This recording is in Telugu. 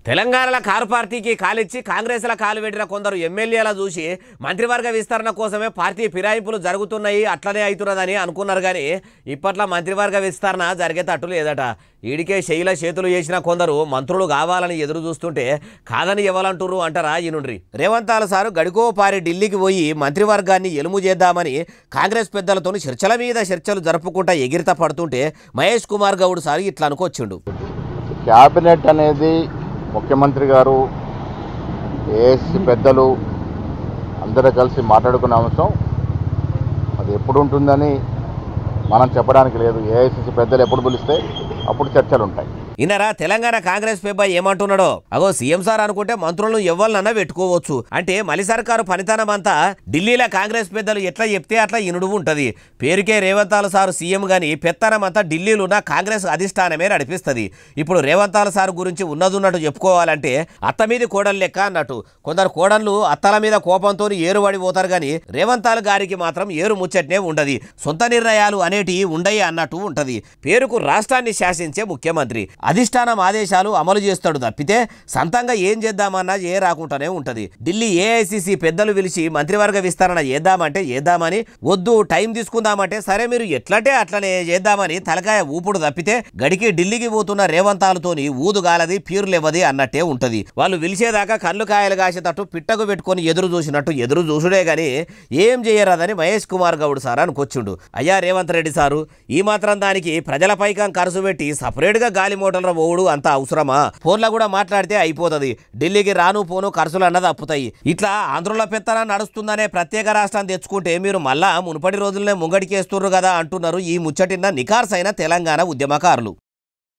తెలంగాణలో కారు పార్టీకి కాలిచ్చి కాంగ్రెస్ల కాలు పెట్టిన కొందరు ఎమ్మెల్యేల చూసి మంత్రివర్గ విస్తరణ కోసమే పార్టీ ఫిరాయింపులు జరుగుతున్నాయి అట్లనే అవుతున్నదని అనుకున్నారు కానీ ఇప్పట్లో మంత్రివర్గ విస్తరణ జరిగేటట్టు లేదట. ఈడికే శైల చేతులు చేసిన కొందరు మంత్రులు కావాలని ఎదురు చూస్తుంటే కాదని ఎవరంటుర్రు అంటారా ఈనుండ్రి. రేవంత్ సారు గడికో పారి ఢిల్లీకి పోయి మంత్రివర్గాన్ని ఎలుము చేద్దామని కాంగ్రెస్ పెద్దలతో చర్చల మీద చర్చలు జరుపుకుంటా ఎగిరిత పడుతుంటే మహేష్ కుమార్ గౌడ్ సార్ ఇట్లా అనుకొచ్చిండు. క్యాబినెట్ అనేది ముఖ్యమంత్రి గారు ఏఎస్సీ పెద్దలు అందరూ కలిసి మాట్లాడుకున్న అంశం. అది ఎప్పుడు ఉంటుందని మనం చెప్పడానికి లేదు. ఏఐసిసి పెద్దలు ఎప్పుడు పిలిస్తే అప్పుడు చర్చలు ఉంటాయి. ఇన్నరా తెలంగాణ కాంగ్రెస్ పేపర్ ఏమంటున్నాడో అగో సీఎం సార్ అనుకుంటే మంత్రులను ఎవరినన్నా పెట్టుకోవచ్చు అంటే మలి సర్కారు పనితనం అంతా ఢిల్లీలో కాంగ్రెస్ పెద్దలు ఎట్లా చెప్తే అట్లా ఇనుడు ఉంటది. పేరుకే రేవంత్ సార్ సీఎం గాని పెత్తనం అంతా ఢిల్లీలో ఉన్న కాంగ్రెస్ అధిష్టానమే నడిపిస్తుంది. ఇప్పుడు రేవంత్ సార్ గురించి ఉన్నట్టు చెప్పుకోవాలంటే అత్త మీద కోడలు లెక్క అన్నట్టు. కొందరు కోడళ్ళు అత్తల మీద కోపంతో ఏరుబడి పోతారు గాని రేవంత్ గారికి మాత్రం ఏరు ముచ్చట్నే ఉండదు. సొంత నిర్ణయాలు అనేటి ఉండయి అన్నట్టు ఉంటది. పేరుకు రాష్ట్రాన్ని శాసించే ముఖ్యమంత్రి అధిష్టానం ఆదేశాలు అమలు చేస్తాడు తప్పితే సంతంగా ఏం చేద్దామన్నా ఏ రాకుండానే ఉంటది. ఢిల్లీ ఏఐసిసి పెద్దలు పిలిచి మంత్రివర్గ విస్తరణ చేద్దామంటే చేద్దామని, వద్దు టైం తీసుకుందామంటే సరే మీరు ఎట్లంటే అట్లనే చేద్దామని తలకాయ ఊపుడు తప్పితే గడికి ఢిల్లీకి పోతున్న రేవంతాలతోని ఊదుగాలది పీరులేవది అన్నట్టే ఉంటది. వాళ్ళు పిలిచేదాకా కళ్ళు కాయలు కాసేటట్టు పిట్టకు పెట్టుకొని ఎదురు చూసినట్టు ఎదురు చూసుడే గాని ఏం చేయరాదని మహేష్ కుమార్ గౌడ్ సార్ అనుకొచ్చిండు. అయ్యా రేవంత్ రెడ్డి సారు ఈ మాత్రం దానికి ప్రజల పైకం ఖర్చు పెట్టి సపరేట్ గా గాలి మోటార్ల ఓడు అంత అవసరమా? ఫోన్లో కూడా మాట్లాడితే అయిపోతుంది. ఢిల్లీకి రాను పోను ఖర్చులు అన్నది అప్పుతాయి. ఇట్లా ఆంధ్రుల పెత్తన నడుస్తుందనే ప్రత్యేక రాష్ట్రాన్ని తెచ్చుకుంటే మీరు మళ్ళా మునుపటి రోజులనే ముంగడికేస్తున్నారు కదా అంటున్నారు ఈ ముచ్చటిన్న నికార్సైన తెలంగాణ ఉద్యమకారులు.